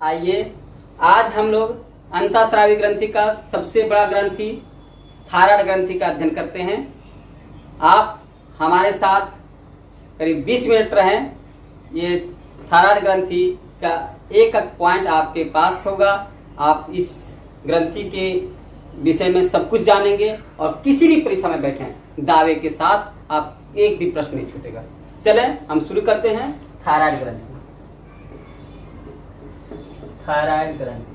आइए आज हम लोग अंतःस्रावी ग्रंथि का सबसे बड़ा ग्रंथि थायराइड ग्रंथि का अध्ययन करते हैं। आप हमारे साथ करीब 20 मिनट रहें। ये थायराइड ग्रंथि का एक एक पॉइंट आपके पास होगा। आप इस ग्रंथि के विषय में सब कुछ जानेंगे और किसी भी परीक्षा में बैठें दावे के साथ आप एक भी प्रश्न नहीं छूटेगा। चलें हम शुरू करते हैं। थायराइड ग्रंथि। थायराइड ग्रंथि,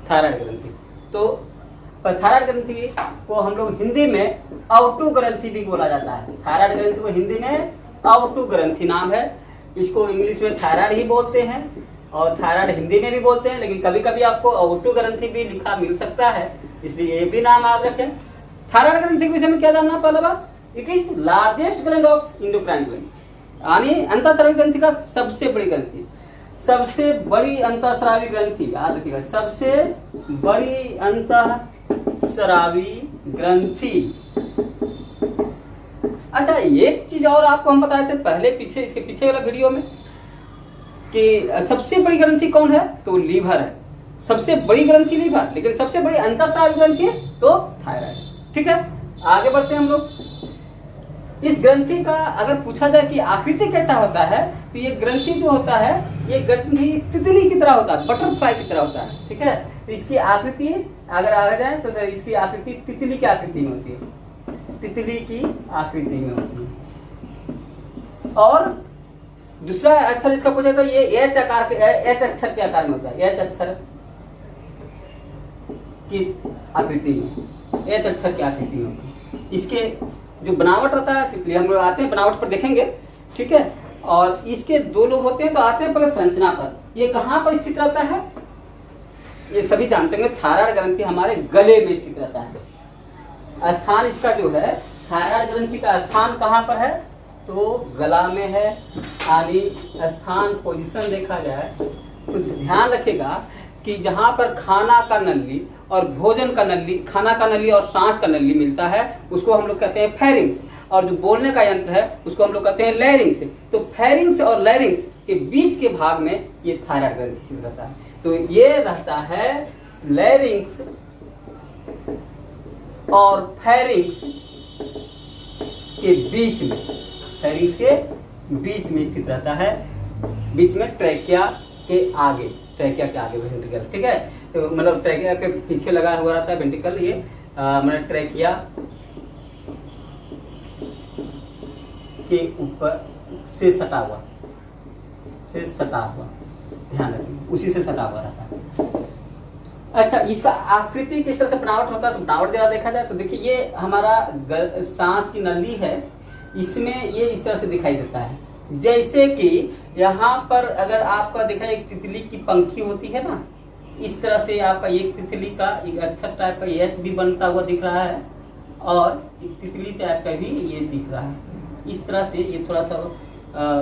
थायराइड ग्रंथि तो थायराइड ग्रंथि को हम लोग हिंदी में अवटु ग्रंथि भी बोला जाता है। थायराइड ग्रंथि को हिंदी में अवटु ग्रंथि नाम है। इसको इंग्लिश में थायराइड ही बोलते हैं और थायराइड हिंदी में भी बोलते हैं, लेकिन कभी कभी आपको अवटु ग्रंथि भी लिखा मिल सकता है, इसलिए ये भी नाम याद रखें। थायराइड ग्रंथि के विषय में क्या जानना पहला बात, it is largest gland of endocrine gland, यानी अंतःस्रावी ग्रंथि का सबसे बड़ी ग्रंथि, सबसे बड़ी अंतःस्रावी ग्रंथि याद रखिएगा, सबसे बड़ी अंतःस्रावी ग्रंथि। अच्छा एक चीज और आपको हम बताए थे पहले पीछे इसके पीछे वाला वीडियो में कि सबसे बड़ी ग्रंथि कौन है, तो लीवर है। सबसे बड़ी ग्रंथि लीवर, लेकिन सबसे बड़ी अंतःस्रावी ग्रंथि तो थायराइड। ठीक है, आगे बढ़ते हैं हम लोग। इस ग्रंथि का अगर पूछा जाए कि आकृति कैसा होता है, तो ये ग्रंथि जो होता है ये ग्रंथि तितली की तरह होता है, बटरफ्लाई की तरह होता है। ठीक है, तो इसकी आकृति अगर आ जाए तो इसकी आकृति तितली की आकृति में होती है, तितली की आकृति में होती है। और दूसरा अक्षर इसका पूछा तो ये एच आकार के, एच अक्षर के आकार में होता है, एच अक्षर की आकृति में, एच अक्षर की आकृति में होती है। इसके जो बनावट होता है तितली, हम लोग आते हैं बनावट पर देखेंगे। ठीक है, और इसके दो लोग होते हैं, तो आते हैं पहले संरचना पर। ये कहाँ पर स्थित रहता है, ये सभी जानते हैं। थायराइड ग्रंथि हमारे गले में स्थित रहता है। स्थान इसका जो है थायराइड ग्रंथि का स्थान कहाँ पर है, तो गला में है। यानी स्थान पोजीशन देखा जाए तो ध्यान रखिएगा कि जहां पर खाना का नली और भोजन का नली, खाना का नली और सांस का नली मिलता है उसको हम लोग कहते हैं फेरिंग्स, और जो बोलने का यंत्र है उसको हम लोग कहते हैं लैरिंग्स। तो फेरिंग्स और लैरिंग्स के बीच के भाग में ये थायराइड ग्रंथि स्थित रहता है। तो ये रहता है लैरिंग्स और फेरिंग्स के बीच में, फेरिंग्स के बीच में स्थित रहता है, बीच में ट्रैकिया के आगे, ट्रैकिया के आगे वेंट्रिकल। ठीक है, तो मतलब ट्रैकिया के पीछे लगा हुआ रहता है वेंट्रिकल, ये मतलब ट्रैकिया के ऊपर से सटा हुआ, से सटा हुआ, ध्यान रखिए उसी से सटा हुआ रहता है। अच्छा इसका आकृति किस तरह से बनावट होता है, तो बनावट जरा देखा जाए तो देखिए ये हमारा सांस की नली है, इसमें ये इस तरह से दिखाई देता है। जैसे कि यहाँ पर अगर आपका देखा एक तितली की पंखी होती है ना, इस तरह से आपका एक तितली का एक अच्छा टाइप का एच भी बनता हुआ दिख रहा है और एक तितली टाइप का भी ये दिख रहा है। इस तरह से ये थोड़ा सा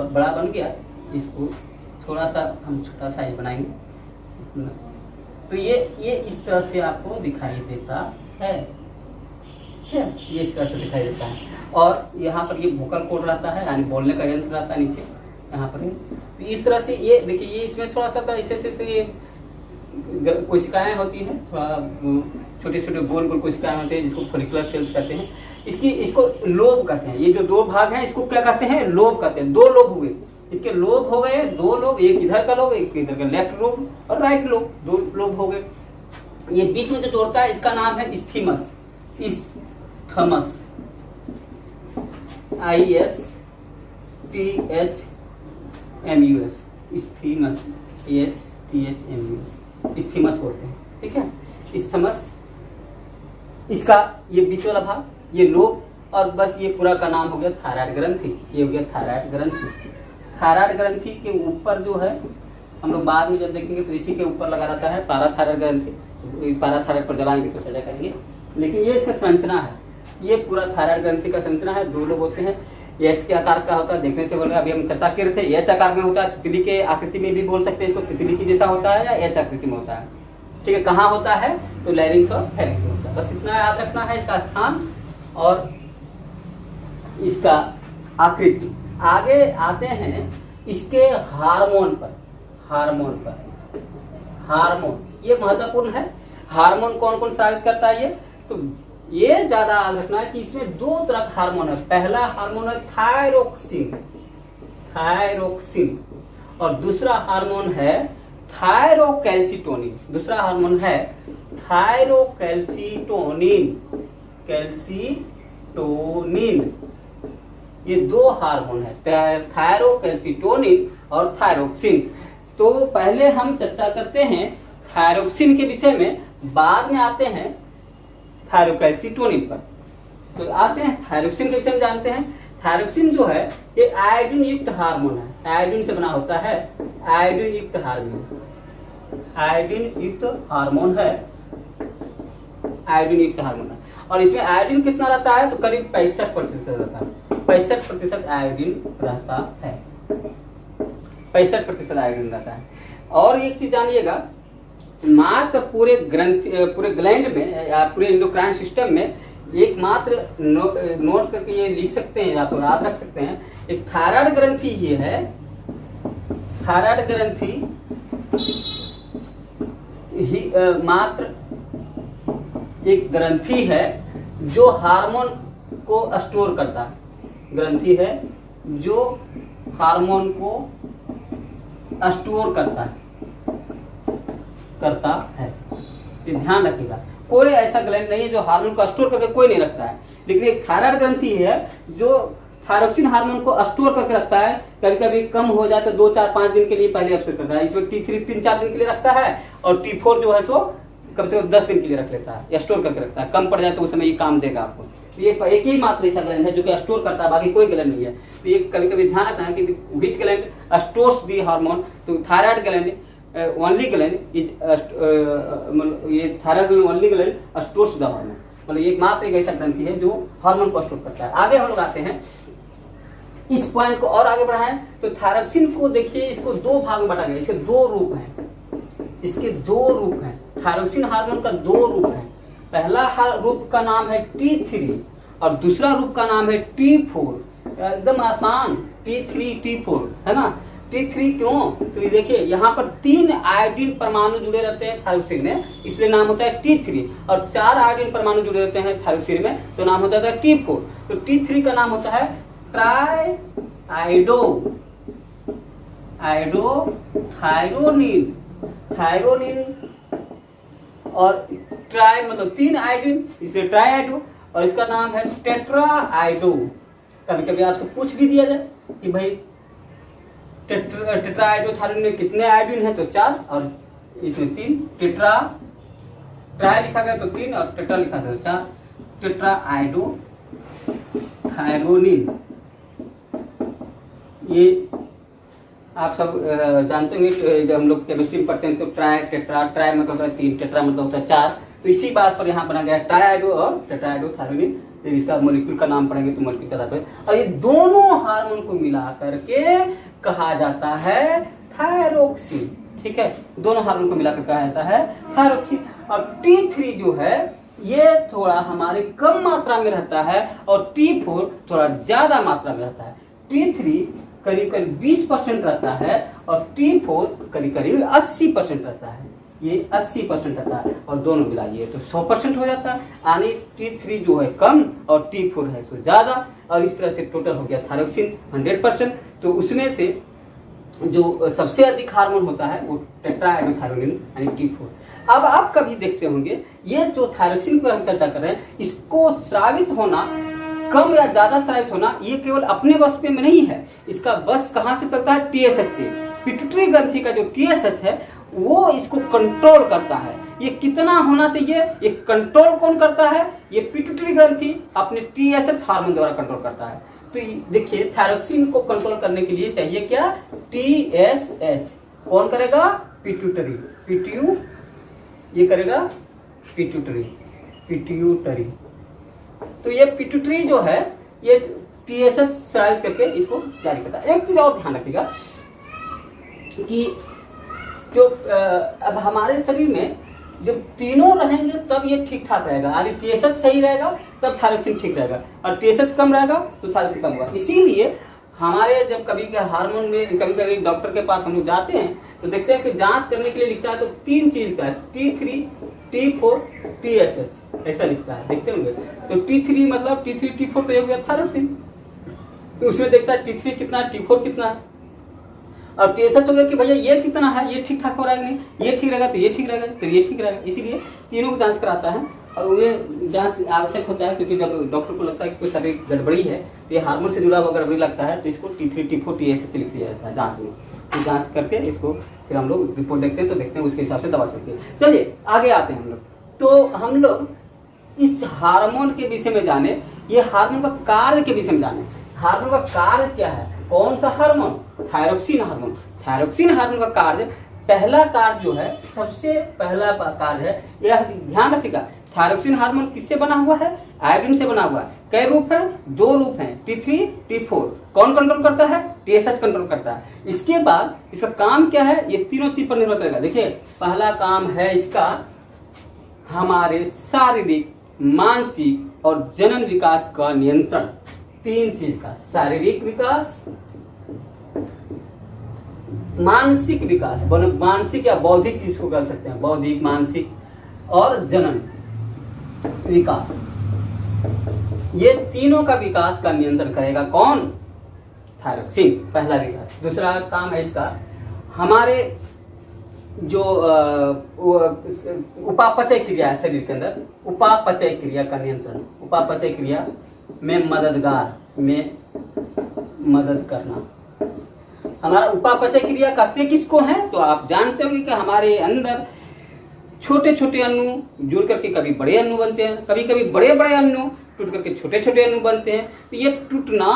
बड़ा बन गया, इसको थोड़ा सा हम छोटा साइज बनाएंगे तो ये इस तरह से आपको दिखाई देता है। ये इस तरह से दिखाई देता है और यहाँ पर ये वोकल कॉर्ड रहता है, यानी बोलने का यंत्र रहता है नीचे यहाँ पर। तो इस तरह से ये देखिए, ये इसमें थोड़ा सा तो ऐसे ये कोशिकाएं होती हैं, थोड़ा छोटे छोटे गोल गोल कोशिकाएं होती हैं जिसको फोलिकुलर सेल्स कहते हैं। इसको लोब कहते हैं। ये जो दो भाग हैं इसको क्या कहते हैं, लोब कहते हैं। दो लोब हुए, इसके लोब हो गए दो लोब, एक इधर का लोब, एक इधर का लेफ्ट लोब और राइट लोब, दो लोब हो गए। ये बीच में जो जोड़ता है इसका नाम है इस्थीमस, इस्थमस, ISTHMUS, इस्थीमस, ISTHMUS, इस्थीमस बोलते हैं। ठीक है, इस्थमस इसका ये बीच वाला भाग, ये लोब, और बस ये पूरा का नाम हो गया थायराइड ग्रंथि। ये हो गया थायराइड ग्रंथि। थायराइड ग्रंथि के ऊपर जो है हम लोग बाद में जब देखेंगे तो इसी के ऊपर लगा रहता है पाराथायराइड ग्रंथि। पाराथायराइड पर जलाएंगे तो चर्चा करेंगे, लेकिन ये इसका संरचना है। ये पूरा थायराइड ग्रंथि का संरचना है। दो लोग होते हैं, एच के आकार का होता है, देखने से बोल रहे अभी हम चर्चा कर रहे थे, एच आकार में होता है। तितली के आकृति में भी बोल सकते हैं इसको, तितली की जैसा होता है या एच आकृति में होता है। ठीक है, कहाँ होता है, तो लैरिंग्स और फेरिंग्स में होता है। बस इतना याद रखना है इसका स्थान और इसका आकृति। आगे आते हैं इसके हार्मोन पर, हार्मोन ये महत्वपूर्ण है। हार्मोन कौन कौन साबित करता है ये, तो ये ज्यादा याद रखना है कि इसमें दो तरह का हार्मोन है। पहला हार्मोन है थायरोक्सिन, और दूसरा हार्मोन है थायरोकैल्सिटोनिन। दूसरा हार्मोन है कैल्सिटोनिन। ये दो हार्मोन है, थायरोकैल्सिटोनिन और थायरोक्सिन। तो पहले हम चर्चा करते हैं थायरोक्सिन के विषय में, बाद में आते हैं थायरोकैल्सिटोनिन पर। तो आते हैं थायरोक्सिन के विषय में जानते हैं। थायरोक्सिन जो है ये आयोडीन युक्त हार्मोन है, आयोडीन से बना होता है, आयोडीन युक्त हार्मोन है, आयोडीन युक्त हार्मोन है। और इसमें आयोडीन कितना रहता है, तो करीब 65% रहता है, 65% आयोडीन रहता है, 65% आयोडीन रहता है। और एक चीज जानिएगा, मात्र पूरे ग्लैंड में या पूरे एंडोक्राइन सिस्टम में एकमात्र नोट करके ये लिख सकते हैं, आप याद रख सकते हैं, एक थायराइड ग्रंथि ये है, थायराइड ग्रंथि ही मात्र एक ग्रंथि है जो हार्मोन को स्टोर करता है, ग्रंथि है जो हार्मोन को स्टोर करता है। ये ध्यान रखिएगा, कोई ऐसा ग्लैंड नहीं है जो हार्मोन को स्टोर करके कोई नहीं रखता है, लेकिन एक थायराइड ग्रंथि है जो थायरोक्सिन हार्मोन को स्टोर करके रखता है। कभी कभी कम हो जाए तो 2-4-5 दिन के लिए पहले स्टोर करता है। इसमें T3 3-4 दिन के लिए रखता है, और T4 जो है सो कम से कम 10 दिन के लिए रख लेता है या स्टोर करके रखता है। कम पड़ जाए तो उस समय ये काम देगा आपको। ये एक ही मात्र ऐसा ग्लैंड है जो कि स्टोर करता है, बाकी कोई ग्लैंड नहीं है। तो ये कभी कभी ध्यान रखना है कि which gland stores the hormone, तो thyroid gland only gland is ये thyroid only gland stores the hormone, मतलब ये मात्र एक ऐसा ग्रंथि है जो हार्मोन को स्टोर करता है। आगे हम लोग आते हैं, इस पॉइंट को और आगे बढ़ाएं तो थायरोक्सिन को देखिए, इसको दो भाग में बांटा गया, इसके दो रूप हैं, थायरोक्सिन हार्मोन का दो रूप है। पहला रूप का नाम है T3 और दूसरा रूप का नाम है T4। एकदम आसान, T3 T4 है ना। T3 क्यों, तो ये देखिए यहाँ पर 3 आयोडीन परमाणु जुड़े रहते हैं थायरोक्सिन में, इसलिए नाम होता है T3, और 4 आयोडीन परमाणु जुड़े रहते हैं थायरोक्सिन में, तो नाम होता है T4। तो T3 का नाम होता है ट्राई थायरोनिन, और ट्राई मतलब 3 आयोडीन, इसलिए ट्राइआइडो, और इसका नाम है टेट्राआइडो। कभी कभी आपसे पूछ भी दिया जाए कि भाई टेट्राआइडो थायरोनिन में कितने आयोडीन है, तो 4 और इसमें 3, ट्राई लिखा गया तो 3 और टेट्रा लिखा गया तो 4, टेट्राआइडो थायरोनिन। ये आप सब जानते होंगे, जब हम लोग केमिस्ट्री में पढ़ते हैं तो ट्राई मतलब होता है 3, टेट्रा मतलब होता है 4, तो इसी बात पर यहाँ बना गया ट्राइआइडो और टेट्राआइडो थायरोनिन। जब इसका मॉलिक्यूल का नाम पढ़ेंगे तो मॉलिक्यूल का तात्पर्य, और ये दोनों हार्मोन को मिला करके कहा जाता है थायरोक्सिन। ठीक है, दोनों हार्मोन को मिलाकर कहा जाता है थायरोक्सिन। और T3 जो है ये थोड़ा हमारे कम मात्रा में रहता है और T4 थोड़ा ज्यादा मात्रा में रहता है। T3 करीब करीब 20% रहता है और T4 करीब करीब 80% रहता है। ये 80% रहता है और दोनों मिलाइए तो 100% हो जाता है, यानी T3 जो है कम और T4 है सो ज्यादा, और इस तरह से टोटल हो गया थायरोक्सिन 100%। तो उसमें से जो सबसे अधिक हार्मोन होता है वो टेट्राआइडो थायरोनिन यानी T4। अब आप कभी देखते होंगे ये जो थायरोक्सिन पर हम चर्चा कर रहे हैं, इसको स्रावित होना, कम या ज्यादा स्रावित होना, ये केवल अपने बस पे में नहीं है। इसका बस कहां से चलता है, TSH से। पिट्यूटरी ग्रंथि का जो TSH है वो इसको कंट्रोल करता है। ये कितना होना चाहिए, ये कंट्रोल कौन करता है, ये पिट्यूटरी ग्रंथि अपने TSH हार्मोन द्वारा कंट्रोल करता है। तो देखिए थायरोक्सिन को कंट्रोल करने के लिए चाहिए क्या, TSH। कौन करेगा, पिट्यूटरी, ये करेगा पिट्यूटरी। तो ये पिट्यूटरी जो है ये TSH स्रावित करके इसको जारी करता है। एक चीज और ध्यान रखिएगा कि जो अब हमारे शरीर में जब तीनों रहेंगे तब ये ठीक ठाक रहेगा, यानी TSH सही रहेगा तब थायरोक्सिन ठीक रहेगा, और TSH कम रहेगा तो थायरोक्सिन कम होगा। इसीलिए हमारे जब कभी हार्मोन में कभी कभी डॉक्टर के पास हम लोग जाते हैं तो देखते हैं कि जांच करने के लिए लिखता है तो 3 चीज का है, T3, T4, TSH ऐसा लिखता है, देखते होंगे। तो T3 मतलब T3 T4 तो ये हो गया थायरोक्सिन, तो उसमें देखता है T3 कितना है, T4 कितना है, और TSH हो गया कि भैया ये कितना है, ये ठीक ठाक हो रहा है कि नहीं, ये ठीक रहेगा तो ये ठीक रहेगा तो ये ठीक रहेगा, इसीलिए तीनों को जांच कराता है। और ये जांच आवश्यक होता है क्योंकि जब डॉक्टर को लगता है कि कोई शरीर गड़बड़ी है तो ये हार्मोन से जुड़ा हुआ गड़बड़ी लगता है तो इसको T3 T4 TSH लिख दिया जाता है जांच में। तो जांच करके इसको फिर हम लोग रिपोर्ट देखते हैं तो देखते हैं उसके हिसाब से दवा चलती है। चलिए आगे आते हैं हम लोग। तो हम लोग इस हार्मोन के विषय में जाने, ये हार्मोन का कार्य के विषय में जाने। हार्मोन का कार्य क्या है, कौन सा hormone, thyroxine hormone. Thyroxine hormone का कार्य, पहला कार्य जो है, सबसे पहला कार्य है, यह ध्यान रखिएगा, थायरोक्सिन हार्मोन किससे बना हुआ है, आयोडीन से बना हुआ है। कई रूप है, 2 रूप हैं, T3 T4। कौन कंट्रोल करता है, TSH कंट्रोल करता है। इसके बाद इसका काम क्या है, ये तीनों चीज पर निर्भर करेगा। देखिए पहला काम है इसका हमारे शारीरिक, मानसिक और जनन विकास का नियंत्रण। 3 चीज का, शारीरिक विकास, मानसिक विकास, मानसिक या बौद्धिक जिसको कर सकते हैं, बौद्धिक, मानसिक और जनन विकास, ये तीनों का विकास का नियंत्रण करेगा कौन, थायरोक्सिन, पहला विकास। दूसरा काम है इसका हमारे जो उपापचय क्रिया है शरीर के अंदर, उपापचय क्रिया का नियंत्रण, उपापचय क्रिया में मदद करना। हमारा उपापचय क्रिया करते किसको है, तो आप जानते होंगे कि हमारे अंदर छोटे छोटे अणु जुड़ करके कभी बड़े अणु बनते हैं, कभी कभी बड़े बड़े अणु टूट करके छोटे छोटे अणु बनते हैं। तो ये टूटना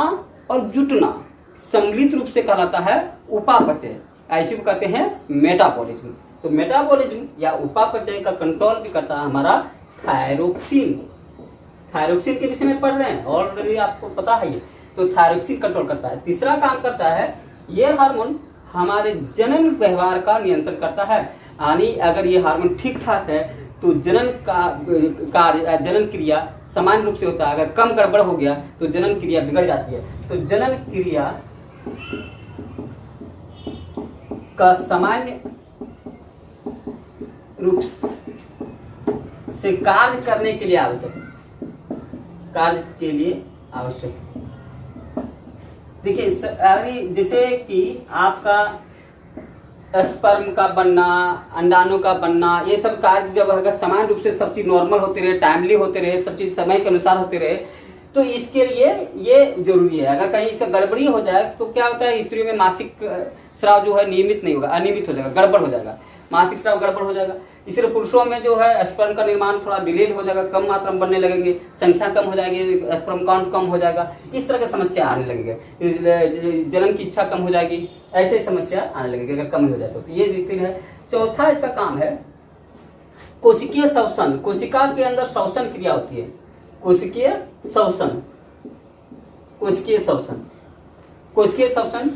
और जुटना सम्मिलित रूप से कहलाता है उपापचय, ऐसे को कहते हैं मेटाबॉलिज्म। तो मेटाबॉलिज्म या उपापचय का कंट्रोल भी करता है हमारा थायरोक्सिन। थायरोक्सिन के विषय में पढ़ रहे हैं, ऑलरेडी आपको पता है ये। तो थायरोक्सिन कंट्रोल करता है। तीसरा काम करता है, ये हार्मोन हमारे जनन व्यवहार का नियंत्रण करता है। यानी अगर ये हार्मोन ठीक ठाक है तो जनन का कार्य, जनन क्रिया सामान्य रूप से होता है। अगर कम गड़बड़ हो गया तो जनन क्रिया बिगड़ जाती है। तो जनन क्रिया का सामान्य रूप से कार्य करने के लिए आवश्यक, कार्य के लिए आवश्यक। देखिए जैसे कि आपका स्पर्म का बनना, अंडाणु का बनना, ये सब कार्य जब अगर समान रूप से सब चीज नॉर्मल होते रहे, टाइमली होते रहे, सब चीज समय के अनुसार होते रहे, तो इसके लिए ये जरूरी है। अगर कहीं से गड़बड़ी हो जाए तो क्या होता है, स्त्री में मासिक स्राव जो है नियमित नहीं होगा, अनियमित हो जाएगा, गड़बड़ हो जाएगा, मासिक स्राव गड़बड़ हो जाएगा। इसलिए पुरुषों में जो है स्पर्म का निर्माण थोड़ा डिलेड हो जाएगा, कम मात्रा में बनने लगेंगे, संख्या कम हो जाएगी, स्पर्म काउंट कम हो जाएगा, इस तरह की समस्या आने लगेगी, जन्म की इच्छा कम हो जाएगी, ऐसे समस्या आने लगेगी अगर कम हो जाए तो। ये देखते हैं। चौथा इसका काम है कोशिकीय श्वसन। कोशिका के अंदर श्वसन क्रिया होती है, कोशिकीय श्वसन, कोशिकीय श्वसन, कोशिकीय श्वसन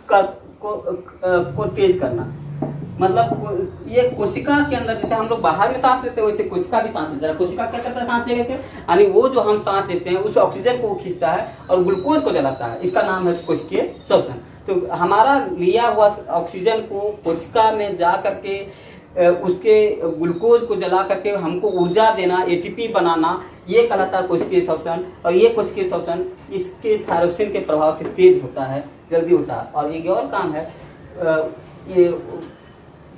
को तेज करना। मतलब ये कोशिका के अंदर, जैसे हम लोग बाहर में सांस लेते हैं वैसे कोशिका भी सांस लेता है। कोशिका क्या करता है, सांस ले लेते हैं, यानी वो जो हम सांस लेते हैं उस ऑक्सीजन को खींचता है और ग्लूकोज को जलाता है, इसका नाम है कोशिकीय श्वसन। तो हमारा लिया हुआ ऑक्सीजन को कोशिका में जा करके उसके ग्लूकोज को जला करके हमको ऊर्जा देना, एटीपी बनाना, ये कहलाता है कोशिकीय श्वसन। और ये कोशिकीय श्वसन इसके थायरोक्सिन के प्रभाव से तेज होता है, जल्दी होता है। और एक और काम है, ये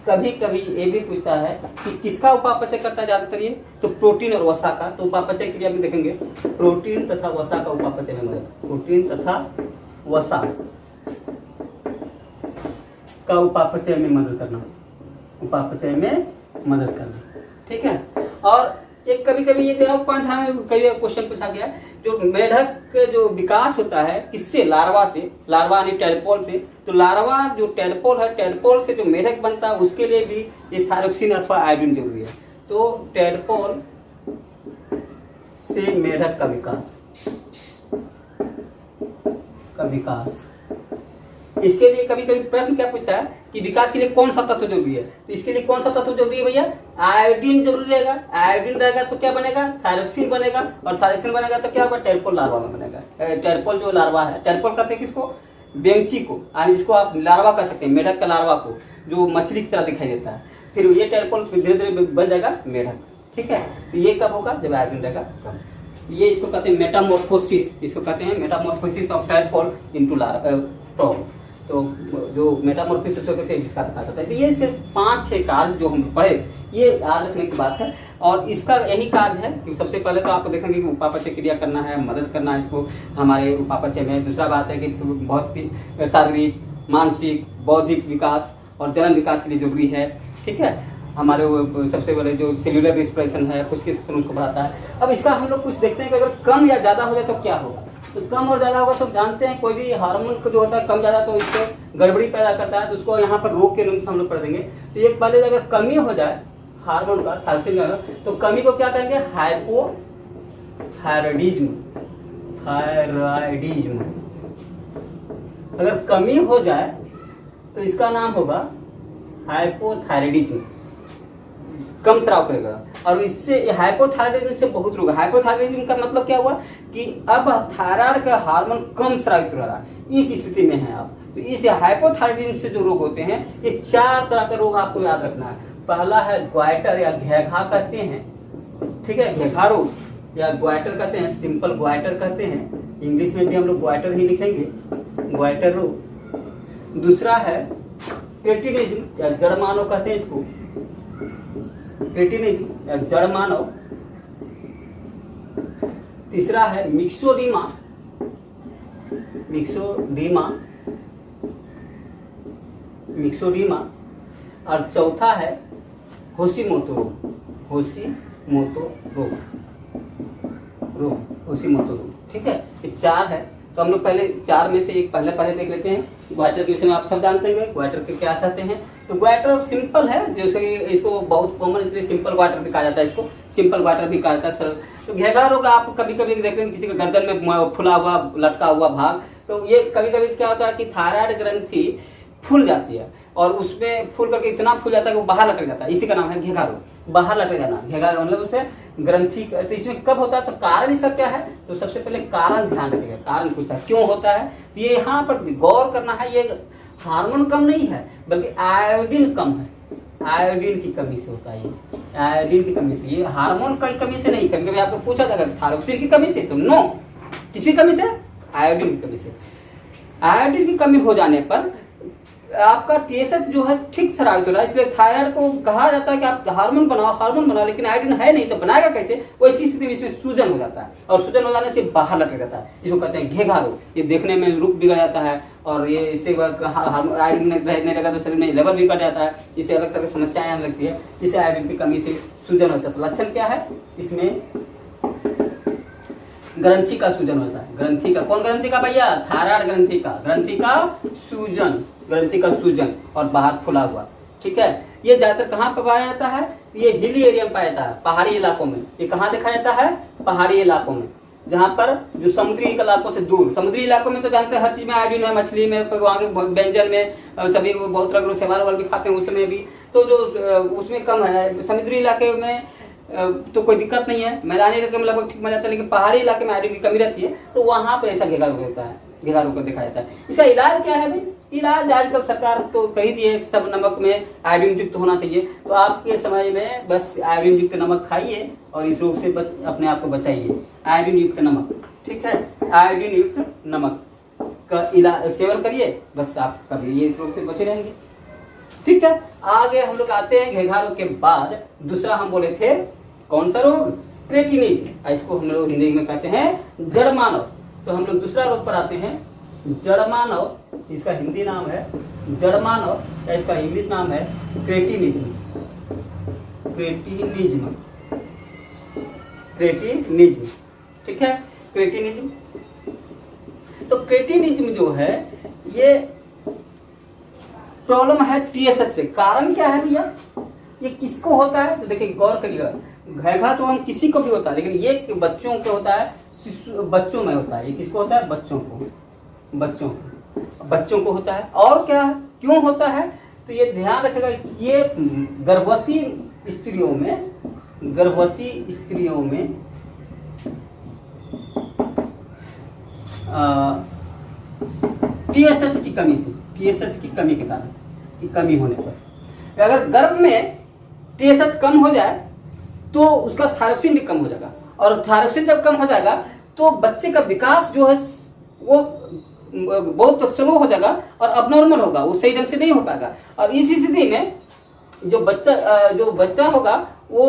कभी कभी ये भी पूछता है कि किसका उपापचय करता है ज्यादातर, ये तो प्रोटीन और वसा का। तो उपापचय क्रिया में देखेंगे प्रोटीन तथा वसा का उपापचय में मदद, प्रोटीन तथा वसा का उपापचय में मदद करना, उपापचय में मदद करना, ठीक है। और एक कभी कभी ये पॉइंट हमें कई क्वेश्चन पूछा गया, जो मेढक के जो विकास होता है किससे, लार्वा से, लार्वा यानी टेडपोल से। तो लार्वा जो टेडपोल है, टेडपोल से जो मेढक बनता है उसके लिए भी ये थायरोक्सिन अथवा आयोडीन जरूरी है। तो टेडपोल से मेढक का विकास इसके लिए कभी कभी प्रश्न क्या पूछता है कि विकास के लिए कौन सा तत्व जरूरी है, तो इसके लिए कौन सा तत्व जरूरी है भैया, आयोडीन जरूरी रहेगा। आयोडीन रहेगा तो क्या बनेगा, थायरोक्सिन बनेगा, और थायरोक्सिन बनेगा तो क्या होगा, टेरपोल लार्वा में बनेगा। टेरपोल जो लार्वा है, टेरपोल कहते हैं किसको, बेंची को, यानी जिसको आप लार्वा कह सकते हैं, मेढक का लार्वा को, जो मछली की तरह दिखाई देता है। फिर ये टेरपोल धीरे धीरे बन जाएगा मेढक, ठीक है। तो ये कब होगा, जब आयोडीन रहेगा कम। ये इसको कहते हैं मेटामॉर्फोसिस, इसको कहते हैं मेटामॉर्फोसिस ऑफ टेरपोल इनटू फ्रॉग। तो जो मेटामॉर्फोसिस कहते हैं जिसका रखा जाता है। तो ये इसके 5-6 कार्य जो हम पढ़े, ये याद रखने की बात है। और इसका यही कार्य है कि सबसे पहले तो आपको देखेंगे कि उपापचय क्रिया करना है, मदद करना है इसको हमारे उपापचय में। दूसरा बात है कि बहुत ही शारीरिक, मानसिक, बौद्धिक विकास और जनन विकास के लिए जरूरी है, ठीक है। हमारे सबसे बड़े जो सेल्यूलर रिस्पिरेशन है, उसके उसको बढ़ाता है। अब इसका हम लोग कुछ देखते हैं कि अगर कम या ज़्यादा हो जाए तो क्या होगा। तो कम और ज़्यादा होगा तो जानते हैं, कोई भी हार्मोन को जो होता है कम ज़्यादा तो इसको गड़बड़ी पैदा करता है, तो उसको यहाँ पर रोग के रूप से हम लोग पढ़ देंगे। तो एक पहले अगर कमी हो जाए हार्मोन का, थायरोक्सिन का, तो कमी को क्या कहेंगे, हाइपोथायराइडिज्म। थायराइडिज्म अगर कमी हो जाए तो इसका नाम होगा हाइपोथायराइडिज्म, कम स्राव करेगा। और इससे हाइपोथायराइडिज्म से बहुत रोग। हाइपोथायराइडिज्म का मतलब क्या हुआ कि अब थायराइड का हार्मोन कम स्रावित हो रहा है, इस स्थिति में है आप। तो इस हाइपोथायराइडिज्म से जो रोग होते हैं, ये 4 तरह के रोग आपको याद रखना है। पहला है ग्वाइटर या घेघा कहते हैं, ठीक है, घेघा रोग या ग्वाइटर कहते हैं, सिंपल ग्वाइटर कहते हैं। इंग्लिश में भी हम लोग ग्वाइटर ही लिखेंगे, ग्वाइटर रोग। दूसरा है क्रेटिनिज्म या जड़ मानव कहते हैं इसको, क्रेटिनिज्म या जड़ मानव। तीसरा है मिक्सोडीमा, मिक्सोडीमा, मिक्सोडीमा। और चौथा है होशिमोतो रोग, होशिमोतो रोग, होशिमोतो रोग, ठीक है। ये 4 है। तो हम लोग पहले 4 में से एक पहले देख लेते हैं। ग्वाइटर के विषय में आप सब जानते हैं, ग्वाइटर के क्या कहते हैं। तो ग्वाइटर सिंपल है, जैसे इसको बहुत कॉमन इसलिए सिंपल ग्वाइटर भी कहा जाता है, इसको सिंपल ग्वाइटर भी कहा जाता है, सरल। तो घेघा रोग आप कभी कभी देख लेंगे किसी के गर्दन में फुला हुआ लटका हुआ भाग, तो ये कभी कभी क्या होता है कि थायराइड ग्रंथि फूल जाती है और उसमें फूल करके इतना फूल जाता है कि वो बाहर लटक जाता है, इसी का नाम है घेघा रोग, बाहर लटक जाना। घेघा मतलब उससे ग्रंथि। तो इसमें कब होता है, तो कारण इसका क्या है, तो सबसे पहले कारण ध्यान रखिएगा, कारण पूछता है क्यों होता है। तो ये यहाँ पर गौर करना है, ये हार्मोन कम नहीं है बल्कि आयोडीन कम है, आयोडीन की कमी से होता है ये, आयोडीन की कमी से। ये हार्मोन की कमी से नहीं, कभी कभी आपको पूछा जाएगा थायरोक्सिन की कमी से, तो नो, किसी कमी से, आयोडीन की कमी से। आयोडीन की कमी हो जाने पर आपका टीएसएच जो है ठीक स्रावित हो रहा है, इसलिए थायराइड को कहा जाता है कि आप हार्मोन बनाओ, लेकिन आयोडीन है नहीं तो बनाएगा कैसे। वो इसी स्थिति में इसमें सूजन हो जाता है और सूजन हो जाने से बाहर लटक जाता है, इसको कहते हैं घेघा रोग। ये देखने में रूप बिगड़ जाता है और ये इससे आयोडीन रहने लगा तो शरीर में लेवल बिगड़ जाता है, इससे अलग तरह की समस्याएं आने लगती है, जिससे आयोडीन की कमी से सूजन होता है। तो लक्षण क्या है इसमें, ग्रंथि का सूजन होता है। ग्रंथि का, कौन ग्रंथि का भैया, थायराइड ग्रंथि का, ग्रंथि का सूजन, ग्रंथि का सूजन और बाहर फुला हुआ, ठीक है। ये ज्यादातर कहाँ पर पाया जाता है, ये हिली एरिया में पाया जाता है, पहाड़ी इलाकों में। ये कहाँ देखा जाता है, पहाड़ी इलाकों में, जहाँ पर जो समुद्री इलाकों से दूर। समुद्री इलाकों में तो जानते हैं हर चीज में आयोडीन है, मछली में, वहाँ के व्यंजन में सभी बहुत तरह के सेवाल भी खाते हैं उसमें भी, तो जो उसमें कम है। समुद्री इलाके में तो कोई दिक्कत नहीं है, मैदानी इलाके में लगभग ठीक मिल जाता है, लेकिन पहाड़ी इलाके में आयोडीन की कमी रहती है, तो वहाँ पे ऐसा घेघा रोग होता है, घेघा रोग को देखा जाता है। इसका इलाज क्या है भाई, इलाज आजकल सरकार तो कही दी है, सब नमक में आयोडीन युक्त होना चाहिए। तो आपके समय में बस आयोडीन युक्त नमक खाइए और इस रोग से अपने आप को बचाइए। आयोडीन युक्त नमक, ठीक है, आयोडीन युक्त नमक का इलाज सेवन करिए, बस आप कभी इस रोग से बचे रहेंगे, ठीक है। आगे हम लोग आते हैं घेघा रोग के बाद दूसरा हम बोले थे कौन सा रोग, क्रेटिनिज्म, इसको हम लोग हिंदी में कहते हैं जड़ मानव। तो हम लोग दूसरा रोग पर आते हैं जड़ मानव, इसका हिंदी नाम है जड़ मानव या इसका इंग्लिश नाम है क्रेटिनिज्म, क्रेटिनिज्म, क्रेटिनिज्म, ठीक है, क्रेटिनिज्म। तो क्रेटिनिज्म जो है ये प्रॉब्लम है टीएसएच से। कारण क्या है भैया, ये किसको होता है, तो देखिए गौर करिएगा, घेघा तो हम किसी को भी होता है, लेकिन ये बच्चों को होता है, बच्चों में होता है। ये किसको होता है, बच्चों को, बच्चों को, बच्चों को होता है। और क्या क्यों होता है, तो ये ध्यान रखेगा, ये गर्भवती स्त्रियों में टीएसएच की कमी से, टीएसएच की कमी के कारण, की कमी होने पर, अगर गर्भ में टीएसएच कम हो जाए तो उसका थायरोक्सिन भी कम हो जाएगा, और थायरोक्सिन जब कम हो जाएगा तो बच्चे का विकास जो है वो बहुत स्लो हो जाएगा और अबनॉर्मल होगा, वो सही ढंग से नहीं हो पाएगा। और इस स्थिति में जो बच्चा होगा वो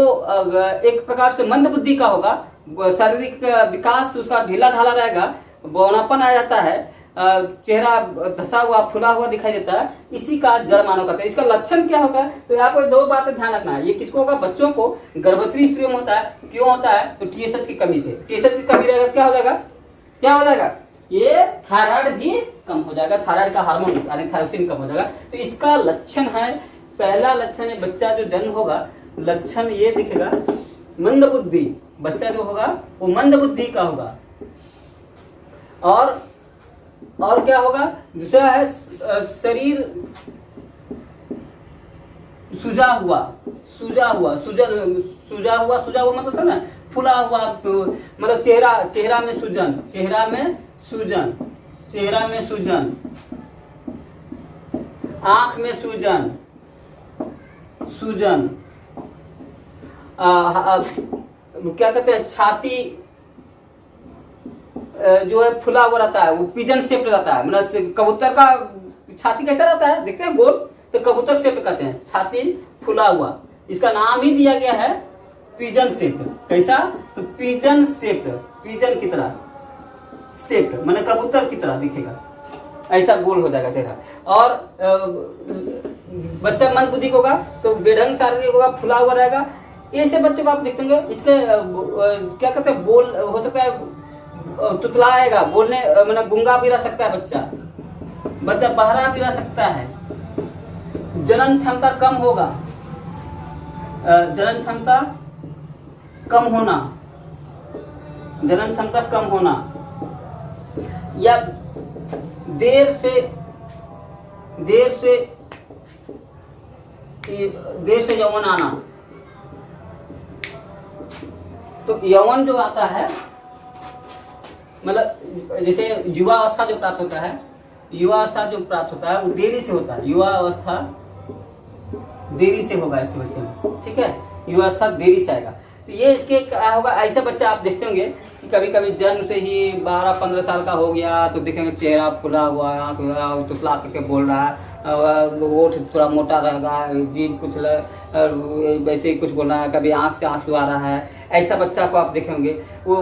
एक प्रकार से मंद बुद्धि का होगा, शारीरिक विकास उसका ढीला ढाला रहेगा, बौनापन आ जाता है, चेहरा धसा हुआ फुला हुआ दिखाई देता है। इसी का जड़ मानव कहते हैं। इसका लक्षण क्या होगा, तो यहाँ पर दो बातें ध्यान रखना है। ये किसको होगा, बच्चों को, गर्भवती स्त्रियों में होता है। क्यों होता है, तो टीएसएच की कमी से। टीएसएच की कमी रहेगा क्या हो जाएगा, ये थायराइड भी कम हो जाएगा, थायराइड का हार्मोन यानी थायरोक्सिन कम हो जाएगा। तो इसका लक्षण है, पहला लक्षण है, बच्चा जो जन्म होगा लक्षण ये दिखेगा मंद बुद्धि, बच्चा जो होगा वो मंद बुद्धि का होगा। और क्या होगा, दूसरा है शरीर सूजा हुआ मतलब ना फुला हुआ, मतलब चेहरा में सूजन, आंख में सूजन, क्या कहते हैं, छाती जो है फुला हुआ रहता है, वो पिजन शेप रहता है, मतलब कबूतर का छाती कैसा रहता है, देखते हैं गोल, तो कबूतर शेप कहते हैं, छाती फुला हुआ। इसका नाम ही दिया गया है पिजन शेप। कैसा, तो पिजन शेप, पिजन की तरह शेप, माने कबूतर की तरह दिखेगा, ऐसा गोल हो जाएगा चेहरा। और बच्चा मंद बुद्धि होगा तो बेढंग शारीरिक होगा, फुला हुआ रहेगा। ऐसे बच्चे को आप देखेंगे, इसके क्या कहते हैं, बोल हो सकता है तुतलाएगा, बोलने मतलब गूंगा भी रह सकता है बच्चा बहरा भी रह सकता है। जनन क्षमता कम होगा, जनन क्षमता कम होना, या देर से यौवन आना। तो यौवन जो आता है, मतलब जैसे युवा अवस्था जो प्राप्त होता है, वो देरी से होता है। युवा अवस्था देरी से होगा ऐसे बच्चे में, ठीक है, युवा अवस्था देरी से आएगा। तो ये इसके क्या होगा, ऐसे बच्चे आप देखते होंगे कि कभी कभी जन्म से ही 12-15 साल का हो गया तो देखेंगे चेहरा फुला हुआ, आंख तुतला करके बोल रहा है, ओठ थोड़ा मोटा रहेगा, जीभ कुछ वैसे ही कुछ बोल रहा है, कभी आंख से आंसू आ रहा है। ऐसा बच्चा को आप देखेंगे, वो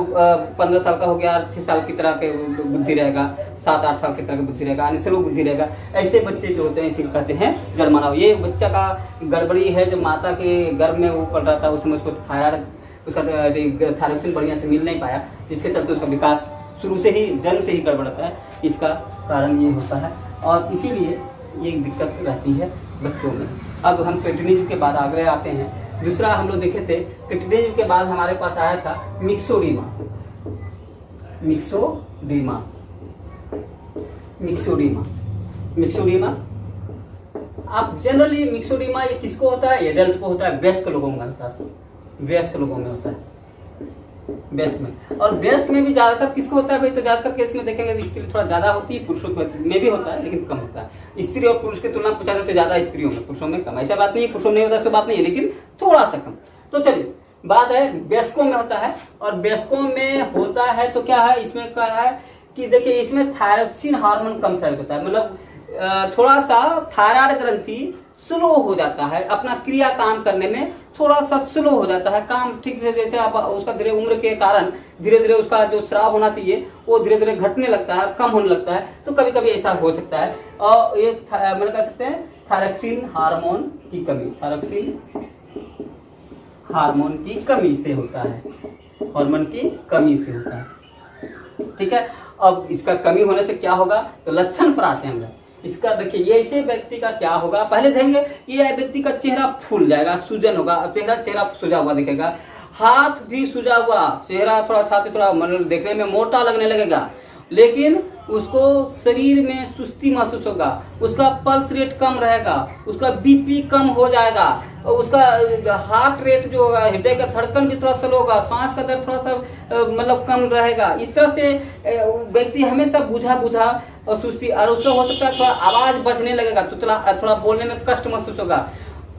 15 साल का हो गया, 6 साल की तरह के बुद्धि रहेगा, 7-8 साल की तरह की बुद्धि रहेगा, यानी स्लो बुद्धि रहेगा। ऐसे बच्चे जो होते हैं इसी कहते हैं जड़ मानव। ये बच्चा का गड़बड़ी है, जो माता के गर्भ में वो पड़ रहा था, उसमें उसको थायरोक्सिन बढ़िया से मिल नहीं पाया, जिसके चलते उसका विकास शुरू से ही, जन्म से ही गड़बड़ रहता है। इसका कारण ये होता है, और इसीलिए ये दिक्कत रहती है बच्चों में। अब हम पेट्रोनिज्म के बाद आगे आते हैं। दूसरा हम लोग देखे थे, पेट्रोनिज्म के बाद हमारे पास आया था मिक्सोडीमा। अब जनरली मिक्सोडीमा ये किसको होता है, एडल्ट को होता है, वयस्क लोगों में होता है, वयस्क में। और वयस्क में भी ज्यादातर किसको होता है भाई, तो ज्यादातर केस में देखेंगे स्त्री थोड़ा ज्यादा होती है, पुरुषों में भी होता है लेकिन कम होता है। स्त्री और पुरुष की तुलना पूछा जाए तो ज्यादा स्त्रियों में, पुरुषों में कम। ऐसा बात नहीं है पुरुषों में नहीं होता, तो बात नहीं है, लेकिन थोड़ा सा कम। तो चलिए बात है वयस्कों में होता है, और वयस्कों में होता है तो क्या है, इसमें क्या है कि देखिए इसमें थायरोक्सिन हार्मोन कम साइड होता है, मतलब थोड़ा सा थायराइड ग्रंथि स्लो हो जाता है, अपना क्रिया काम करने में थोड़ा सा स्लो हो जाता है काम, ठीक है। जैसे आप उसका धीरे उम्र के कारण धीरे धीरे उसका जो स्राव होना चाहिए वो धीरे धीरे घटने लगता है, कम होने लगता है। तो कभी कभी ऐसा हो सकता है, और ये मतलब कह सकते हैं थायरोक्सिन हार्मोन की कमी, थायरोक्सिन हार्मोन की कमी से होता है, हार्मोन की कमी से होता है, ठीक है। अब इसका कमी होने से क्या होगा, तो लक्षण पर आते हैं हम लोग। इसका देखिए, ये ऐसे व्यक्ति का क्या होगा, पहले देखेंगे ये व्यक्ति का चेहरा फूल जाएगा, सूजन होगा, चेहरा सूजा हुआ दिखेगा, हाथ भी सूजा हुआ, चेहरा थोड़ा, छाती थोड़ा मतलब देखने में मोटा लगने लगेगा, लेकिन उसको शरीर में सुस्ती महसूस होगा, उसका पल्स रेट कम रहेगा, उसका बीपी कम हो जाएगा, और उसका हार्ट रेट जो होगा, हृदय का धड़कन भी थोड़ा स्लो होगा, सांस का दर्द थोड़ा सा मतलब कम रहेगा। इस तरह से व्यक्ति हमेशा बुझा बुझा और सुस्ती, और उसका हो सकता है थोड़ा आवाज बजने लगेगा, तो थोड़ा बोलने में कष्ट महसूस होगा।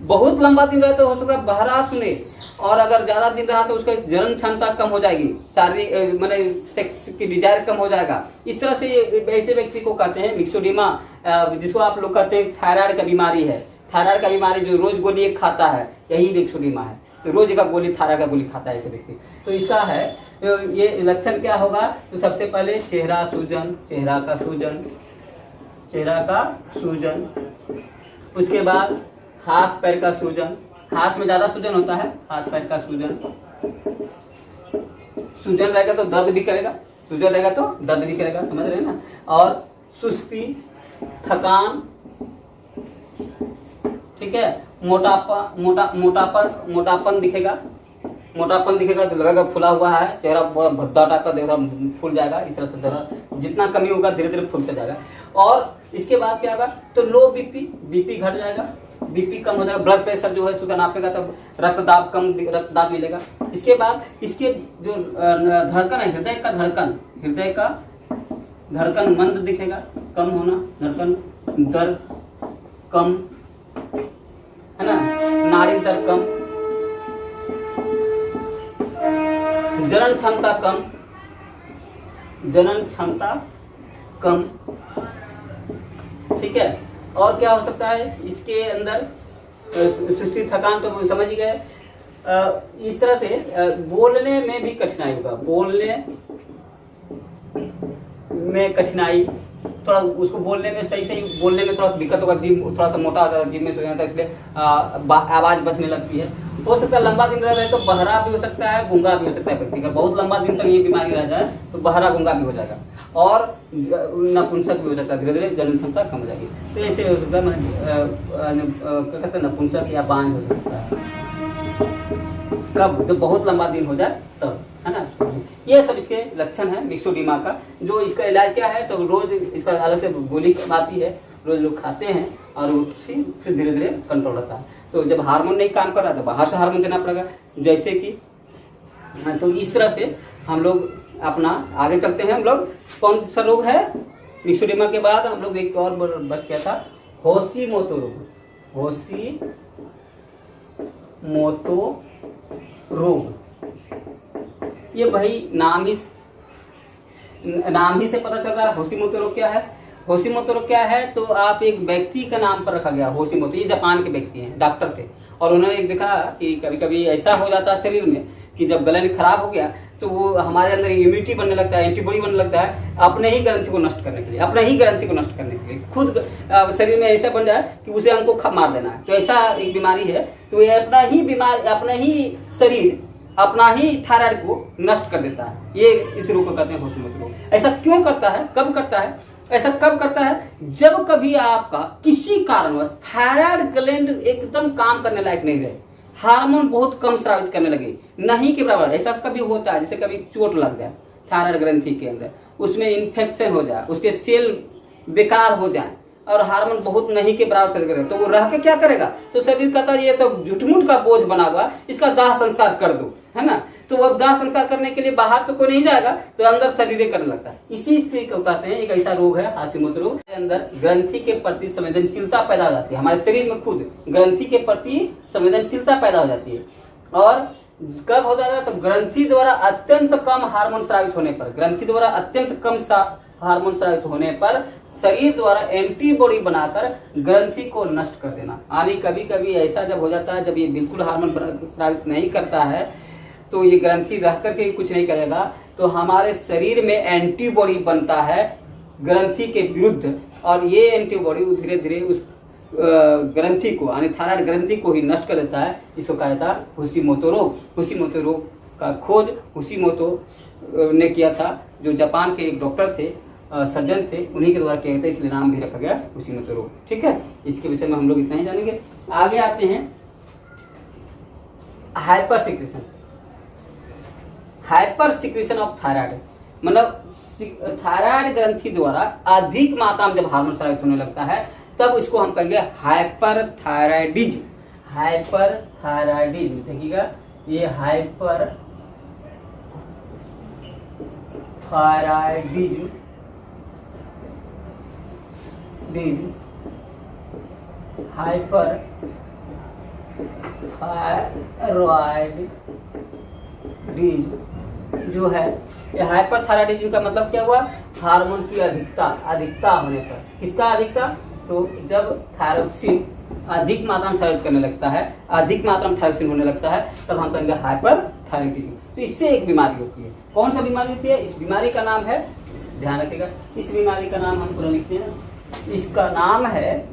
बहुत लंबा दिन रहे तो हो सकता है बहरा सुने, और अगर ज्यादा दिन रहा तो उसका जलन क्षमता कम हो जाएगी, शारीरिक मैंने सेक्स की डिजायर कम हो जाएगा। इस तरह से ऐसे व्यक्ति को कहते हैं मिक्सोडिमा, जिसको आप लोग कहते हैं थायराइड का बीमारी है। थायराइड का बीमारी जो रोज गोली एक खाता है, यही मिक्सोडिमा है। तो रोज का गोली, थायराइड का गोली खाता है ऐसे व्यक्ति। तो इसका है, तो ये लक्षण क्या होगा? तो सबसे पहले चेहरा सूजन, चेहरा का सूजन, चेहरा का सूजन। उसके बाद हाथ पैर का सूजन, हाथ में ज्यादा सूजन होता है, हाथ पैर का सूजन। सूजन रहेगा तो दर्द भी करेगा, सूजन रहेगा तो दर्द भी करेगा, समझ रहे हैं ना। और सुस्ती, थकान, ठीक है, मोटापन दिखेगा, मोटापन दिखेगा तो लगेगा फुला हुआ है चेहरा, बड़ा भद्दा टाइप का देगा, फूल जाएगा। इस तरह से जरा जितना कमी होगा धीरे धीरे फूलता जाएगा। और इसके बाद क्या होगा? तो लो बीपी घट जाएगा, बीपी कम हो जाएगा, ब्लड प्रेशर जो है शुगर नापेगा तब रक्तदाब कम, रक्तदाब मिलेगा। इसके बाद इसके जो धड़कन है, हृदय का धड़कन मंद दिखेगा, कम होना, धड़कन दर कम है ना, नाड़ी दर कम, जनन क्षमता कम, ठीक है। और क्या हो सकता है इसके अंदर? सुस्ती, थकान तो समझ ही गए। इस तरह से बोलने में भी कठिनाई होगा, बोलने में कठिनाई, थोड़ा उसको बोलने में सही बोलने में थोड़ा दिक्कत होगा, जिम थोड़ा सा मोटा होता है, जिम में सो जाता है, इसलिए आवाज बचने लगती है। हो सकता है लंबा दिन रह जाए तो बहरा भी हो सकता है, गूंगा भी हो सकता है व्यक्ति का। बहुत लंबा दिन तक ये बीमारी रह जाए तो बहरा गूंगा भी हो जाएगा, और नपुंसक भी हो सकता है, धीरे धीरे जनन क्षमता कम हो जाएगी। तो ऐसे हो सकता है कहते हैं नपुंसक या बांझ हो सकता है, कब? जब बहुत लंबा दिन हो जाए तब, है ना। ये सब इसके लक्षण है मिक्सोडिमा का। जो इसका इलाज क्या है? तो रोज इसका अलग से गोली आती है, रोज लोग खाते हैं, और फिर धीरे धीरे कंट्रोल होता है। तो जब हार्मोन नहीं काम कर रहा तो बाहर से हार्मोन देना पड़ेगा, जैसे कि तो इस तरह से हम लोग अपना आगे चलते हैं। हम लोग कौन सा रोग है मिक्सोडिमा के बाद? हम लोग एक और बच गया था, होशिमोतो रोग। होशिमोतो रोग, ये भाई नाम ही से पता चल रहा है होशिमोतो रोग क्या है। होशिमोतो रोग क्या है? तो आप एक व्यक्ति का नाम पर रखा गया होशिमोतो। ये जापान के व्यक्ति हैं, डॉक्टर थे, और उन्होंने एक देखा कि कभी कभी ऐसा हो जाता है शरीर में कि जब गलन खराब हो गया तो वो हमारे अंदर इम्यूनिटी बनने लगता है, एंटीबॉडी बनने लगता है, अपने ही ग्रंथि को नष्ट करने के लिए, खुद शरीर में ऐसा बन जाए कि उसे हमको मार देना है। तो ऐसा एक बीमारी है। तो ये अपना ही शरीर अपना ही थायराइड को नष्ट कर देता है। ये इस रोग को कहते हैं होशिमोतो रोग। ऐसा क्यों करता है? कब करता है? ऐसा कब करता है? जब कभी आपका किसी कारणवश थायराइड ग्लैंड एकदम काम करने लायक नहीं रहे, हार्मोन बहुत कम स्रावित करने लगे, नहीं के बराबर। ऐसा कभी होता है जैसे कभी चोट लग जाए थायराइड ग्रंथि के अंदर, उसमें इन्फेक्शन हो जाए, उसके सेल बेकार हो जाए, और हार्मोन बहुत नहीं के बराबर शरीर करेगा, तो वो रह के क्या करेगा? तो शरीर कहता है ये तो झुठमुठ का बोझ बना हुआ, इसका दाह संस्कार कर दो, है ना। तो अब दाह संस्कार करने के लिए बाहर तो कोई नहीं जाएगा, तो अंदर शरीर करने लगता है। इसी से कहते हैं एक ऐसा रोग है होशिमोतो रोग। अंदर ग्रंथि के प्रति संवेदनशीलता पैदा हो जाती है, हमारे शरीर में खुद ग्रंथि के प्रति संवेदनशीलता पैदा हो जाती है। और कब हो जाता है? तो ग्रंथि द्वारा अत्यंत कम हार्मोन स्रावित होने पर, शरीर द्वारा एंटीबॉडी बनाकर ग्रंथि को नष्ट कर देना। यानी कभी कभी ऐसा जब हो जाता है, जब ये बिल्कुल हार्मोन स्रावित नहीं करता है, तो ये ग्रंथि रह करके कुछ नहीं करेगा, तो हमारे शरीर में एंटीबॉडी बनता है ग्रंथि के विरुद्ध, और ये एंटीबॉडी धीरे धीरे उस ग्रंथि को, यानी थायराइड ग्रंथि को ही नष्ट कर देता है। इसको कहा जाता है होशिमोतो रोग। होशिमोतो रोग का खोज होशिमोतो ने किया था, जो जापान के एक डॉक्टर थे, सर्जन थे, उन्हीं के द्वारा किया गया था, इसलिए नाम भी रखा गया होशिमोतो रोग। ठीक है, इसके विषय में हम लोग इतना ही जानेंगे। आगे आते हैं हाइपर सिक्रेशन ऑफ थायराइड, मतलब थायराइड ग्रंथि द्वारा अधिक मात्रा में जब हार्मोन स्रावित होने लगता है तब इसको हम कहेंगे हाइपरथायराइडिज्म। हाइपरथायराइडिज्म देखिएगा, ये हाइपरथायराइडिज्म जो है, ये हाइपरथायराइडिज्म का मतलब क्या हुआ? हार्मोन की अधिकता होने पर। किसका अधिकता? तो जब थायरोक्सिन अधिक मात्रा में स्रावित करने लगता है, अधिक मात्रा में थायरोक्सिन होने लगता है, तब हम कहेंगे हाइपरथायराइडिज्म। तो इससे एक बीमारी होती है। कौन सा बीमारी होती है? इस बीमारी का नाम है, ध्यान रखिएगा, इस बीमारी का नाम हम पूरा लिखते हैं, इसका नाम है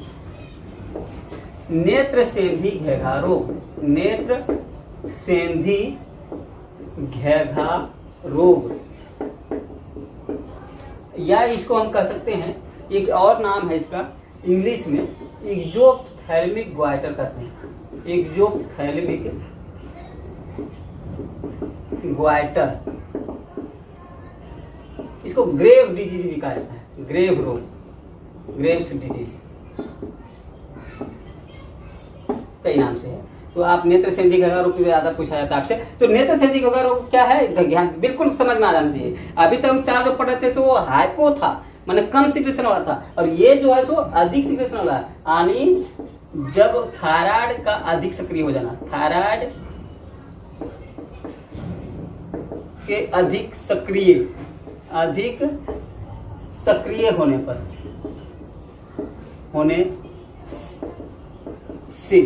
नेत्र सेंधी घेघा रोग। नेत्र सेंधी घेघा रोग, या इसको हम कह सकते हैं, एक और नाम है इसका इंग्लिश में एक्ज़ोप्थेल्मिक ग्वाइटर कहते हैं। एक्ज़ोप्थेल्मिक ग्वाइटर, इसको ग्रेव डिजीज भी कहा जाता है। ग्रेव रोग, ग्रेव्स डिजीज कई नाम से है। तो आप नेत्र सेंधी घेघा रोग ज्यादा पूछा जाता है आपसे। तो नेत्र सेंधी घेघा रोग क्या है, ध्यान बिल्कुल समझ में आ जाना चाहिए। अभी तक हम 4 जो पढ़ रहे थे सो वो हाइपो था, माने कम सिक्रेशन वाला था, और ये जो है सो अधिक सिक्रेशन वाला है। यानी जब थायराइड का अधिक सक्रिय हो जाना, थायराइड के अधिक सक्रिय होने से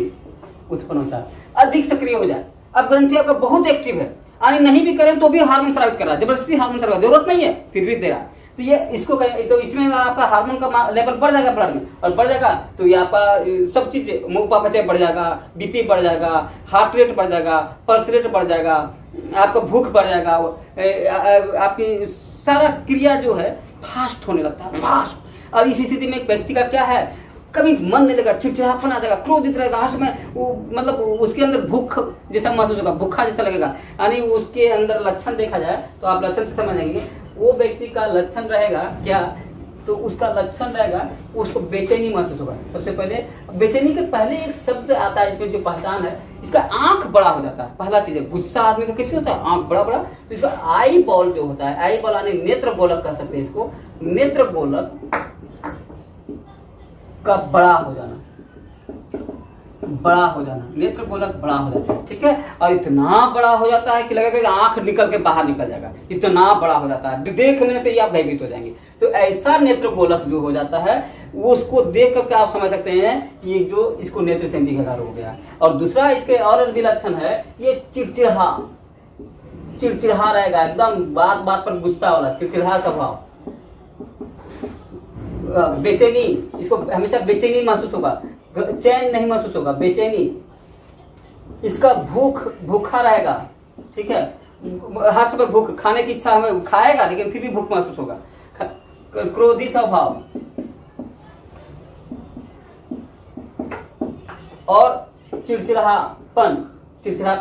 उत्पन्न होता है। अधिक सक्रिय हो जाए, अब ग्रंथि आपका बहुत एक्टिव है, यानी नहीं भी करें तो भी हार्मोन स्रावित कर रहा है, जबरदस्ती हार्मोन स्रावित, जरूरत नहीं है फिर भी दे रहा है, तो ये इसको तो इसमें आपका हार्मोन का लेवल बढ़ जाएगा ब्लड में, और बढ़ जाएगा तो ये आपका सब चीज मुपापचय बढ़ जाएगा, बीपी बढ़ जाएगा, हार्ट रेट बढ़ जाएगा, पल्स रेट बढ़ जाएगा, आपका भूख बढ़ जाएगा, आपकी सारा क्रिया जो है फास्ट होने लगता है, फास्ट। और इस स्थिति में एक व्यक्ति का क्या है, कभी मन नहीं लगेगा, चिड़चिड़ापन आ जाएगा, क्रोधित रहेगा, हर समय वो मतलब उसके अंदर भूख जैसा महसूस होगा, भूखा जैसा लगेगा। यानी उसके अंदर लक्षण देखा जाए तो आप लक्षण से समझ जाएंगे वो व्यक्ति का लक्षण रहेगा क्या, तो उसका लक्षण रहेगा उसको बेचैनी महसूस होगा। सबसे पहले बेचैनी के पहले एक शब्द आता है इसमें जो पहचान है, इसका आंख बड़ा हो जाता है। पहला चीज है, गुस्सा आदमी का कैसे होता है, आंख बड़ा बड़ा, तो इसका आई बॉल जो होता है, आई बॉल यानी नेत्र गोलक कह सकते हैं इसको, नेत्र गोलक का बड़ा हो जाना, नेत्र गोलक बड़ा हो जाता है, ठीक है। और इतना बड़ा हो जाता है कि लगेगा कि आंख निकल के बाहर निकल जाएगा, इतना बड़ा हो जाता है, देखने से ही आप भयभीत हो जाएंगे। तो ऐसा नेत्र गोलक जो हो जाता है वो उसको देख करके आप समझ सकते हैं कि ये जो इसको नेत्र सेंधी घेघा रोग हो गया। और दूसरा इसके और भी लक्षण है, ये चिड़चिड़ा रहेगा, एकदम बात बात पर गुस्सा वाला, चिड़चिड़ा स्वभाव, बेचैनी, इसको हमेशा बेचैनी महसूस होगा, चैन नहीं महसूस होगा, बेचैनी, इसका भूखा रहेगा, ठीक है, हर समय भूख, खाने की इच्छा हमें खाएगा लेकिन फिर भी भूख महसूस होगा, क्रोधी स्वभाव, और चिड़चिड़ापन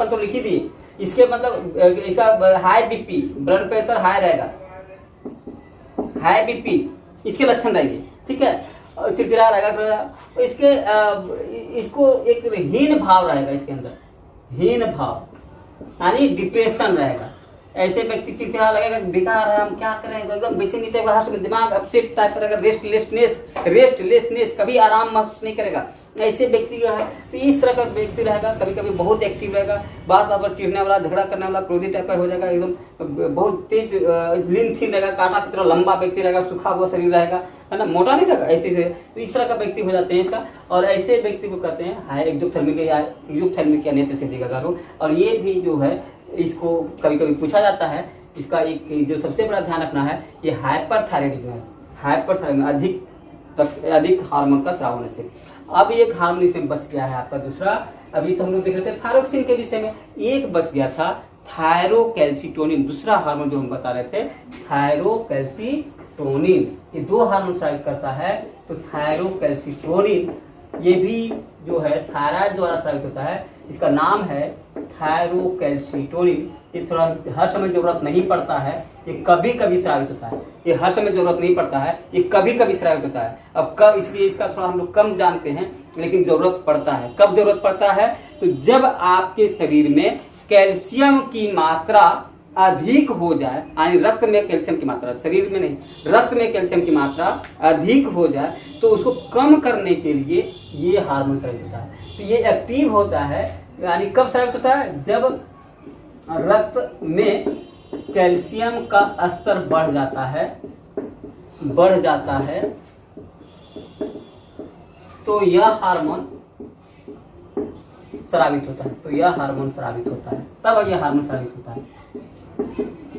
तो लिख ही दिए। इसके मतलब इसका high BP, blood pressure high रहेगा, हाई बीपी इसके लक्षण रहेंगे, ठीक है, चिड़चिड़ा रहेगा, इसको एक हीन भाव रहेगा, इसके अंदर हीन भाव यानी डिप्रेशन रहेगा। ऐसे व्यक्ति चिड़चिड़ा लगेगा, बेकार है, हम क्या करें, तो एकदम बेचैनी टाइप का, दिमाग अपसेट टाइप का रहेगा, रेस्टलेसनेस, कभी आराम महसूस नहीं करेगा। ऐसे व्यक्ति जो है तो इस तरह का व्यक्ति रहेगा, कभी कभी बहुत एक्टिव रहेगा, बात बात पर चिढ़ने वाला, झगड़ा करने वाला, क्रोधी टाइप का हो जाएगा, एकदम बहुत तेज लीन थीन रहेगा, कांटा की तरह लंबा व्यक्ति रहेगा, सूखा हुआ शरीर रहेगा, है ना, मोटा नहीं रहेगा, ऐसे से तो इस तरह का व्यक्ति हो जाते हैं इसका। और ऐसे व्यक्ति को कहते हैं हाई एक्ज़ोप्थेल्मिक या नेत्र सेंधी घेघा रोग। और ये भी जो है इसको कभी कभी पूछा जाता है, इसका एक जो सबसे बड़ा ध्यान रखना है, ये हाइपरथायराइडिज्म है, हाइपरथायराइडिज्म अधिक हार्मोन का स्राव होने से। अब एक हार्मोन इसमें बच गया है आपका दूसरा, अभी तो हम लोग देख रहे थे थायरोक्सिन के विषय में, एक बच गया था थायरोकैल्सिटोनिन, दूसरा हार्मोन जो हम बता रहे थे, थायरोकैल्सिटोनिन। ये 2 हार्मोन स्रावित करता है, तो थायरोकैल्सिटोनिन ये भी जो है थायराइड द्वारा स्रावित होता है। इसका नाम है थायरोकैल्सिटोनिन। ये थोड़ा हर समय जरूरत नहीं पड़ता है, ये कभी कभी स्रावित होता है। ये हर समय जरूरत नहीं पड़ता है, ये कभी कभी स्रावित होता है। अब कब, इसलिए इसका थोड़ा हम लोग कम जानते हैं, लेकिन जरूरत पड़ता है। कब जरूरत पड़ता है? तो जब आपके शरीर में कैल्शियम की मात्रा अधिक हो जाए, यानी रक्त में कैल्शियम की मात्रा, शरीर में नहीं, रक्त में कैल्शियम की मात्रा अधिक हो जाए, तो उसको कम करने के लिए ये हार्मोन स्रावित होता है। तो ये एक्टिव होता है, यानी कब स्रावित होता है? जब रक्त में कैल्शियम का स्तर बढ़ जाता है, तो यह हार्मोन स्रावित होता है। तो यह हार्मोन स्रावित होता है, तब यह हार्मोन स्रावित होता है।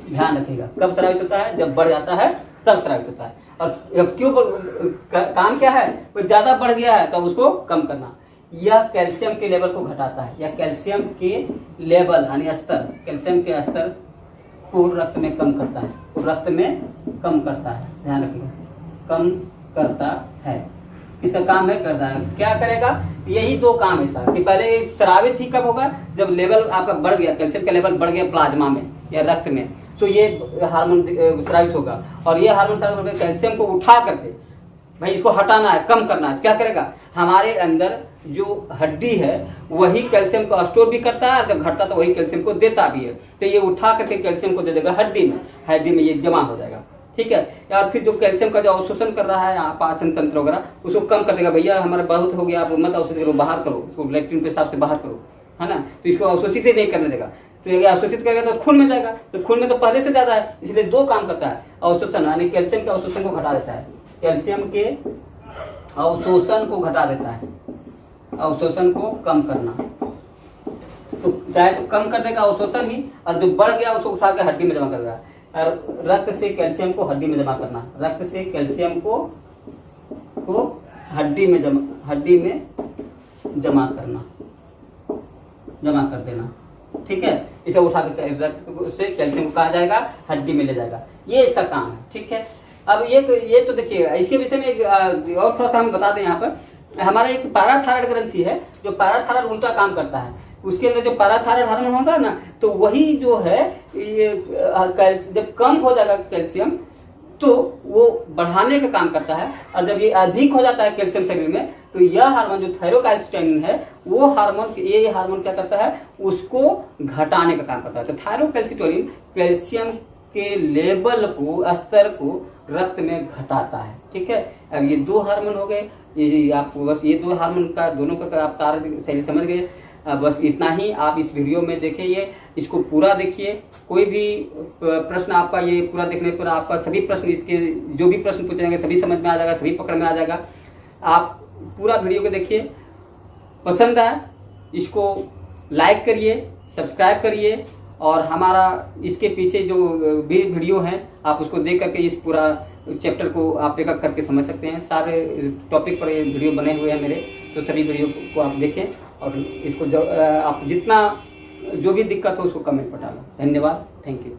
ध्यान रखिएगा, कब स्रावित होता है? जब बढ़ जाता है तब स्रावित होता है। और क्यों काम क्या है? कोई ज्यादा बढ़ गया है तो उसको कम करना। यह कैल्शियम के लेवल को घटाता है, या कैल्शियम के लेवल यानी स्तर, कैल्शियम के स्तर को रक्त में कम करता है, तो रक्त में कम करता है। ध्यान रखिएगा, कम करता है। इसका काम है करता है। क्या करेगा? यही दो काम है इसका, कि पहले स्रावित ही कब होगा? जब लेवल आपका बढ़ गया, कैल्शियम का लेवल बढ़ गया प्लाज्मा में या रक्त में, तो ये हार्मोन स्रावित होगा। और ये हार्मोन स्रावित होकर कैल्शियम को उठा करके, भाई इसको हटाना है, कम करना है। क्या करेगा? हमारे अंदर जो हड्डी है वही कैल्शियम को स्टोर भी करता है, और जब घटता तो वही कैल्शियम को देता भी है। तो ये उठा करके कैल्शियम को दे देगा हड्डी में ये जमा हो जाएगा। ठीक है। और फिर जो कैल्शियम का जो अवशोषण कर रहा है पाचन तंत्र वगैरह, उसको कम कर देगा। भैया हमारा बहुत हो गया, आप मत अवशोषित करो, बाहर करो, उसको लैट्रिन पेशाब से बाहर करो, है ना। तो इसको अवशोषित ही नहीं करने देगा। तो ये अवशोषित करेगा तो खून में जाएगा, तो खून में तो पहले से ज्यादा है, इसलिए दो काम करता है। अवशोषण यानी कैल्शियम के अवशोषण को घटा देता है, कैल्शियम के अवशोषण को घटा देता है, अवशोषण को कम करना। तो चाहे तो कम कर देगा अवशोषण ही, और जो बढ़ गया उसको उठा के हड्डी में जमा कर देगा। और रक्त से कैल्शियम को हड्डी में जमा करना, रक्त से कैल्शियम को हड्डी में जमा करना, जमा कर देना। ठीक है। इसे उठा के रक्त से कैल्शियम को कहा जाएगा, हड्डी में ले जाएगा। ये इसका काम है। ठीक है। अब ये तो देखिएगा, इसके विषय में और थोड़ा सा हम बता दें। यहाँ पर हमारा एक पैराथायराइड ग्रंथि है, जो पैराथायराइड उल्टा काम करता है। उसके अंदर जो पैराथायराइड हार्मोन होगा ना, तो वही जो है ये जब कम हो जाएगा कैल्शियम, तो वो बढ़ाने का काम करता है। और जब ये अधिक हो जाता है कैल्शियम शरीर में, तो यह हार्मोन जो थायरोकैल्सिटोनिन है, वो हार्मोन, ये हार्मोन क्या करता है? उसको घटाने का काम करता है। तो थायरोकैल्सिटोनिन कैल्शियम के लेवल को, स्तर को रक्त में घटाता है। ठीक है। अब ये दो हार्मोन हो गए, ये आपको बस ये दो हार्मोन का, दोनों का आप कार्य सही समझ गए। बस इतना ही आप इस वीडियो में देखिए, इसको पूरा देखिए। कोई भी प्रश्न आपका, ये पूरा देखने पर आपका सभी प्रश्न, इसके जो भी प्रश्न पूछे जाएंगे सभी समझ में आ जाएगा, सभी पकड़ में आ जाएगा। आप पूरा वीडियो को देखिए, पसंद आए इसको लाइक करिए, सब्सक्राइब करिए, और हमारा इसके पीछे जो भी वीडियो है आप उसको देख करके इस पूरा चैप्टर को आप एक एक करके समझ सकते हैं। सारे टॉपिक पर ये वीडियो बने हुए हैं मेरे, तो सभी वीडियो को आप देखें, और इसको आप जितना जो भी दिक्कत हो उसको कमेंट पर डालो। धन्यवाद, थैंक यू।